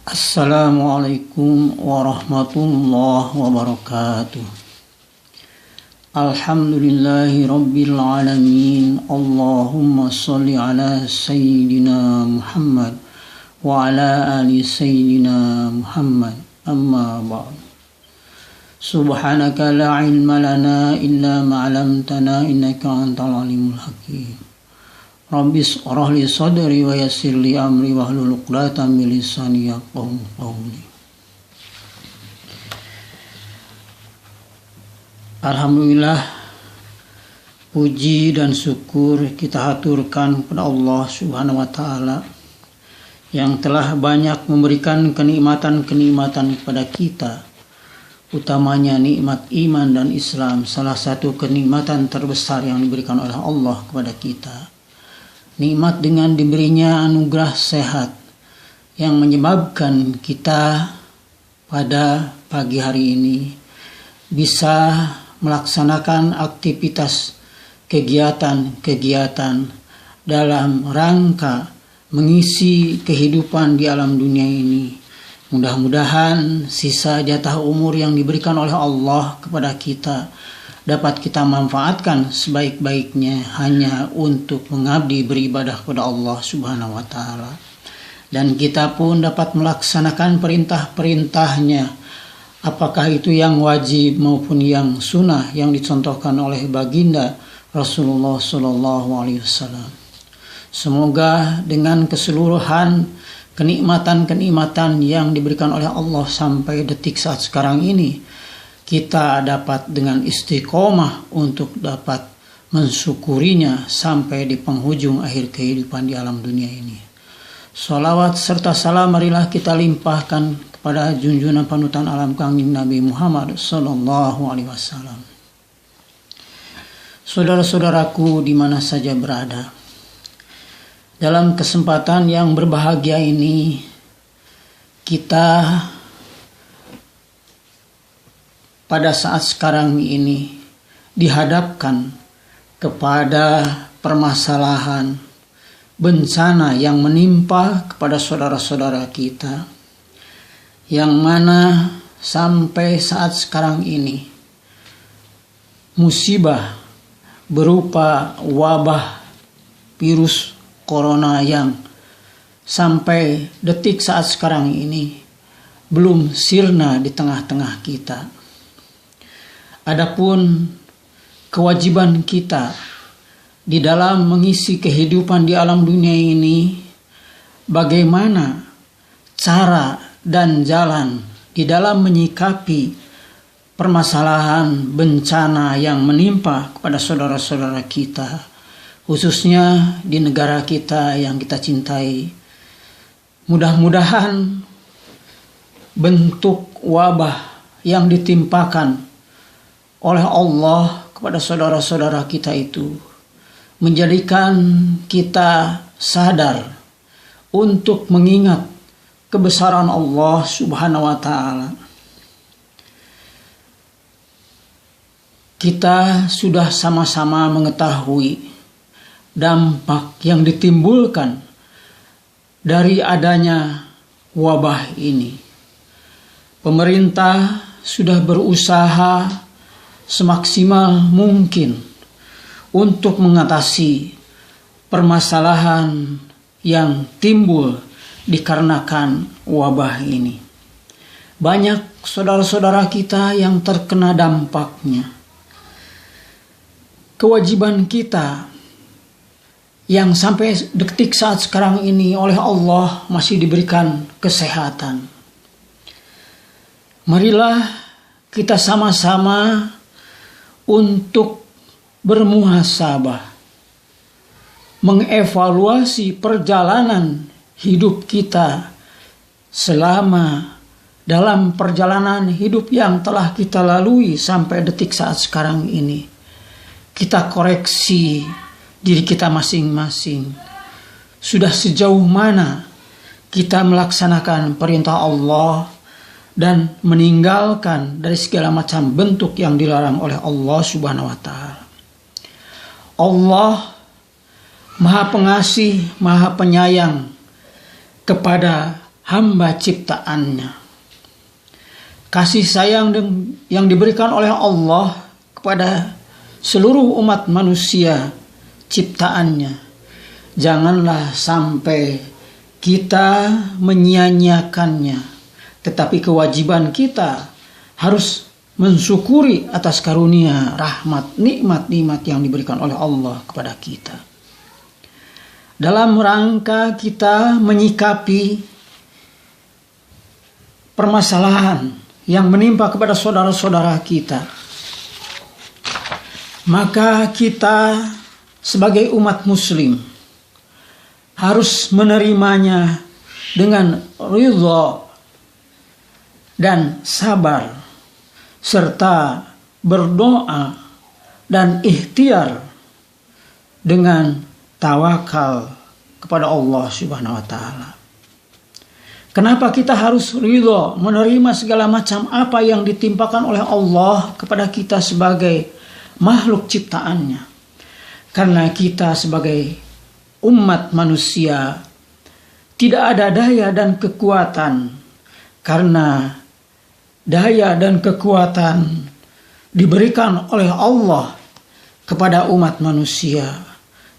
Assalamualaikum warahmatullahi wabarakatuh. Alhamdulillahi rabbil alamin. Allahumma salli ala sayyidina Muhammad wa ala ali sayyidina Muhammad. Amma ba'd. Subhanaka la ilma lana illa ma 'allamtana innaka antal alimul hakim. Rabbi shrah li sadri wa yassir li amri wahlul 'uqdatam min lisani yafqahu qawli. Alhamdulillah, puji dan syukur kita haturkan kepada Allah Subhanahu wa taala yang telah banyak memberikan kenikmatan-kenikmatan kepada kita, utamanya nikmat iman dan Islam, salah satu kenikmatan terbesar yang diberikan oleh Allah kepada kita. Nikmat dengan diberinya anugerah sehat yang menyebabkan kita pada pagi hari ini bisa melaksanakan aktivitas kegiatan-kegiatan dalam rangka mengisi kehidupan di alam dunia ini. Mudah-mudahan sisa jatah umur yang diberikan oleh Allah kepada kita dapat kita manfaatkan sebaik-baiknya hanya untuk mengabdi beribadah kepada Allah Subhanahu wa taala. Dan kita pun dapat melaksanakan perintah-perintahnya, apakah itu yang wajib maupun yang sunnah yang dicontohkan oleh baginda Rasulullah SAW. Semoga dengan keseluruhan kenikmatan-kenikmatan yang diberikan oleh Allah sampai detik saat sekarang ini, kita dapat dengan istiqomah untuk dapat mensyukurinya sampai di penghujung akhir kehidupan di alam dunia ini. Salawat serta salam marilah kita limpahkan kepada junjungan panutan alam kami Nabi Muhammad sallallahu alaihi wasallam. Saudara-saudaraku di mana saja berada, dalam kesempatan yang berbahagia ini kita pada saat sekarang ini dihadapkan kepada permasalahan bencana yang menimpa kepada saudara-saudara kita, yang mana sampai saat sekarang ini musibah berupa wabah virus corona yang sampai detik saat sekarang ini belum sirna di tengah-tengah kita. Adapun kewajiban kita di dalam mengisi kehidupan di alam dunia ini, bagaimana cara dan jalan di dalam menyikapi permasalahan bencana yang menimpa kepada saudara-saudara kita, khususnya di negara kita yang kita cintai. Mudah-mudahan bentuk wabah yang ditimpakan oleh Allah kepada saudara-saudara kita itu menjadikan kita sadar untuk mengingat kebesaran Allah Subhanahu wa taala. Kita sudah sama-sama mengetahui dampak yang ditimbulkan dari adanya wabah ini. Pemerintah sudah berusaha semaksimal mungkin untuk mengatasi permasalahan yang timbul dikarenakan wabah ini. Banyak saudara-saudara kita yang terkena dampaknya. Kewajiban kita yang sampai detik saat sekarang ini oleh Allah masih diberikan kesehatan. Marilah kita sama-sama untuk bermuhasabah, mengevaluasi perjalanan hidup kita selama dalam perjalanan hidup yang telah kita lalui sampai detik saat sekarang ini. Kita koreksi diri kita masing-masing. Sudah sejauh mana kita melaksanakan perintah Allah dan meninggalkan dari segala macam bentuk yang dilarang oleh Allah Subhanahu wa taala. Allah Maha Pengasih, Maha Penyayang kepada hamba ciptaannya. Kasih sayang yang diberikan oleh Allah kepada seluruh umat manusia ciptaannya. Janganlah sampai kita menyia-nyiakannya, tetapi kewajiban kita harus mensyukuri atas karunia, rahmat, nikmat-nikmat yang diberikan oleh Allah kepada kita. Dalam rangka kita menyikapi permasalahan yang menimpa kepada saudara-saudara kita, maka kita sebagai umat muslim harus menerimanya dengan ridha dan sabar, serta berdoa dan ikhtiar dengan tawakal kepada Allah Subhanahu wa taala. Kenapa kita harus ridha menerima segala macam apa yang ditimpakan oleh Allah kepada kita sebagai makhluk ciptaannya? Karena kita sebagai umat manusia tidak ada daya dan kekuatan, karena daya dan kekuatan diberikan oleh Allah kepada umat manusia.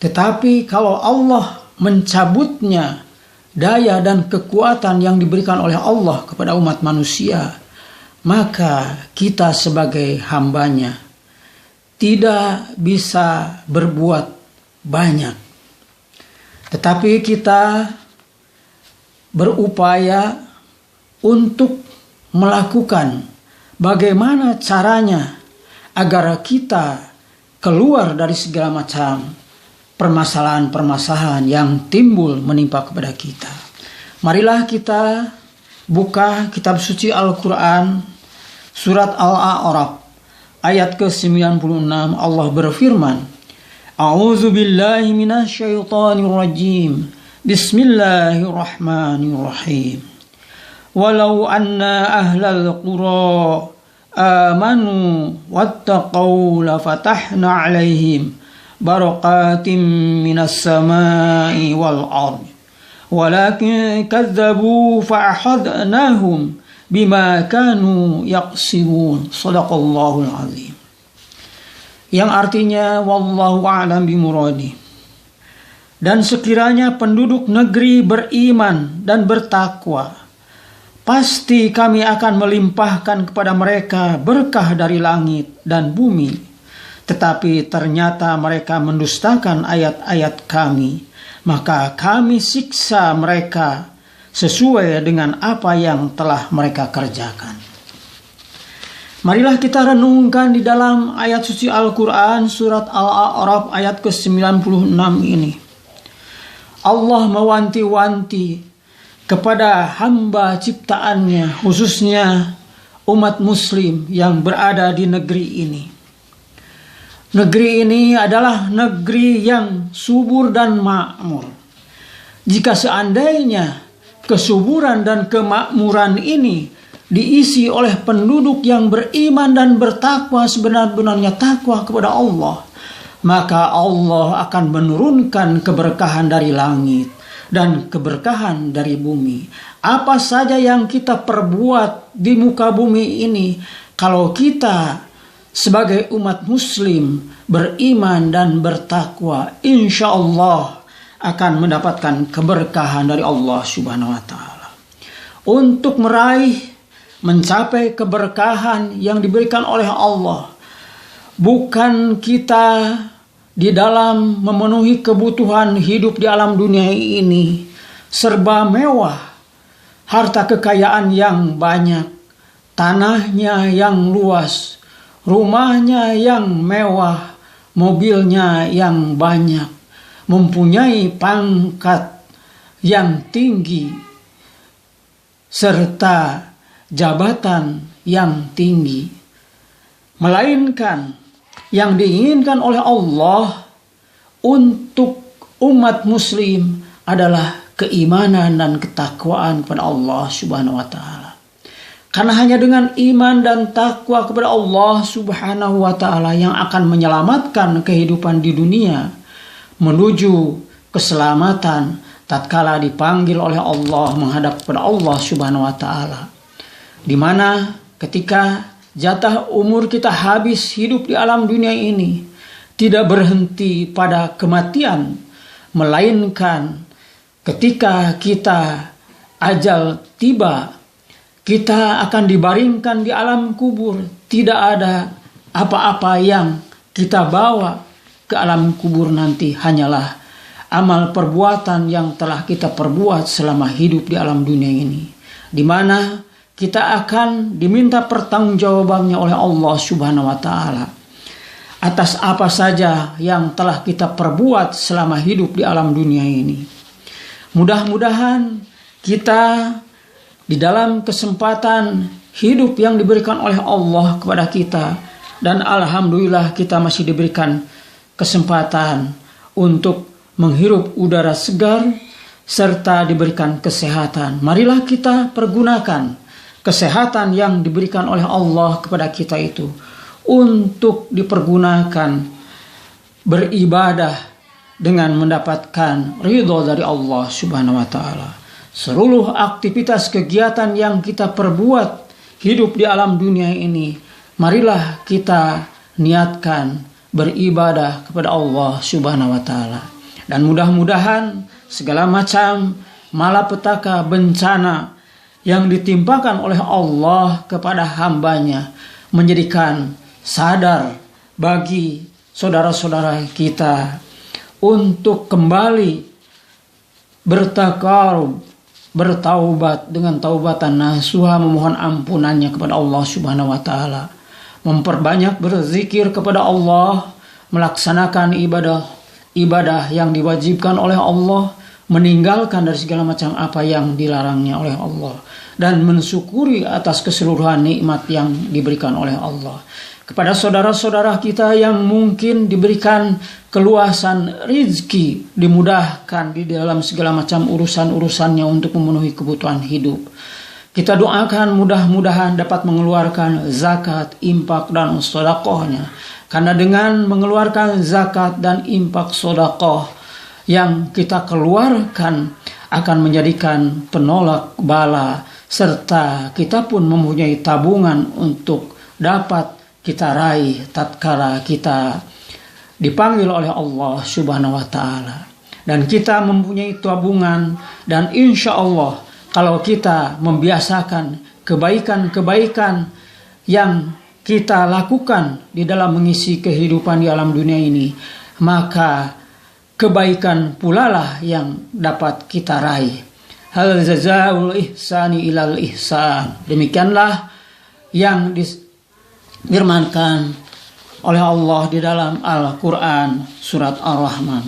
Tetapi kalau Allah mencabutnya daya dan kekuatan yang diberikan oleh Allah kepada umat manusia, maka kita sebagai hambanya tidak bisa berbuat banyak. Tetapi kita berupaya untuk melakukan bagaimana caranya agar kita keluar dari segala macam permasalahan-permasalahan yang timbul menimpa kepada kita. Marilah kita buka kitab suci Al-Quran, surat Al-A'raf, ayat ke-96. Allah berfirman, A'udzu billahi minasyaitonir rajim. Bismillahirrahmanirrahim. Walau anna ahlal qura amanu wattaqau lafatahna 'alaihim barakatim minas samai wal ardi. Walakin kadzabu fa'akhadnahum bima kanu yaqsibun. Shadaqallahul azim. Yang artinya wallahu a'lam bimuradi. Dan sekiranya penduduk negeri beriman dan bertakwa, pasti kami akan melimpahkan kepada mereka berkah dari langit dan bumi. Tetapi ternyata mereka mendustakan ayat-ayat kami, maka kami siksa mereka sesuai dengan apa yang telah mereka kerjakan. Marilah kita renungkan di dalam ayat suci Al-Quran surat Al-A'raf ayat ke-96 ini. Allah mewanti-wanti kepada hamba ciptaannya, khususnya umat muslim yang berada di negeri ini. Negeri ini adalah negeri yang subur dan makmur. Jika seandainya kesuburan dan kemakmuran ini diisi oleh penduduk yang beriman dan bertakwa, sebenar-benarnya takwa kepada Allah, maka Allah akan menurunkan keberkahan dari langit dan keberkahan dari bumi. Apa saja yang kita perbuat di muka bumi ini, kalau kita sebagai umat muslim beriman dan bertakwa, insya Allah akan mendapatkan keberkahan dari Allah Subhanahu wa taala. Untuk mencapai keberkahan yang diberikan oleh Allah, bukan kita di dalam memenuhi kebutuhan hidup di alam dunia ini serba mewah, harta kekayaan yang banyak, tanahnya yang luas, rumahnya yang mewah, mobilnya yang banyak, mempunyai pangkat yang tinggi, serta jabatan yang tinggi. Melainkan yang diinginkan oleh Allah untuk umat muslim adalah keimanan dan ketakwaan kepada Allah Subhanahu wa taala. Karena hanya dengan iman dan takwa kepada Allah Subhanahu wa taala yang akan menyelamatkan kehidupan di dunia menuju keselamatan tatkala dipanggil oleh Allah menghadap kepada Allah Subhanahu wa taala. Di mana ketika jatah umur kita habis hidup di alam dunia ini tidak berhenti pada kematian, melainkan ketika kita ajal tiba, kita akan dibaringkan di alam kubur. Tidak ada apa-apa yang kita bawa ke alam kubur nanti, hanyalah amal perbuatan yang telah kita perbuat selama hidup di alam dunia ini, di mana kita akan diminta pertanggungjawabannya oleh Allah Subhanahu wa taala atas apa saja yang telah kita perbuat selama hidup di alam dunia ini. Mudah-mudahan kita di dalam kesempatan hidup yang diberikan oleh Allah kepada kita, dan alhamdulillah kita masih diberikan kesempatan untuk menghirup udara segar serta diberikan kesehatan. Marilah kita pergunakan kesehatan yang diberikan oleh Allah kepada kita itu untuk dipergunakan beribadah dengan mendapatkan ridho dari Allah Subhanahu wa taala. Seluruh aktivitas kegiatan yang kita perbuat hidup di alam dunia ini, marilah kita niatkan beribadah kepada Allah Subhanahu wa taala. Dan mudah-mudahan segala macam malapetaka bencana yang ditimpakan oleh Allah kepada hambanya menjadikan sadar bagi saudara-saudara kita untuk kembali bertakarub, bertaubat dengan taubatan nasuha, memohon ampunannya kepada Allah Subhanahu wa taala, memperbanyak berzikir kepada Allah, melaksanakan ibadah yang diwajibkan oleh Allah, meninggalkan dari segala macam apa yang dilarangnya oleh Allah, dan mensyukuri atas keseluruhan nikmat yang diberikan oleh Allah. Kepada saudara-saudara kita yang mungkin diberikan keluasan rizki, dimudahkan di dalam segala macam urusan-urusannya untuk memenuhi kebutuhan hidup, kita doakan mudah-mudahan dapat mengeluarkan zakat, infak, dan sedekahnya. Karena dengan mengeluarkan zakat dan infak sedekah yang kita keluarkan akan menjadikan penolak bala, serta kita pun mempunyai tabungan untuk dapat kita raih tatkala kita dipanggil oleh Allah Subhanahu wa taala. Dan kita mempunyai tabungan, dan insya Allah kalau kita membiasakan kebaikan-kebaikan yang kita lakukan di dalam mengisi kehidupan di alam dunia ini, maka kebaikan pula lah yang dapat kita raih. Hal jazaa'ul ihsani ilal ihsan. Demikianlah yang difirmankan oleh Allah di dalam Al-Quran surat Ar-Rahman.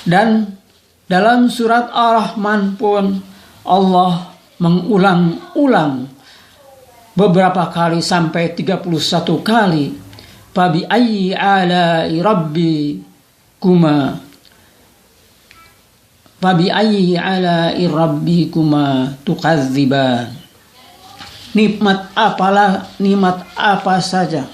Dan dalam surat Ar-Rahman pun Allah mengulang-ulang beberapa kali sampai 31 kali, Fabi ayyi ala'i rabbikuma Fabi ayyi ala'i rabbikuma tukadziban. Nikmat apa saja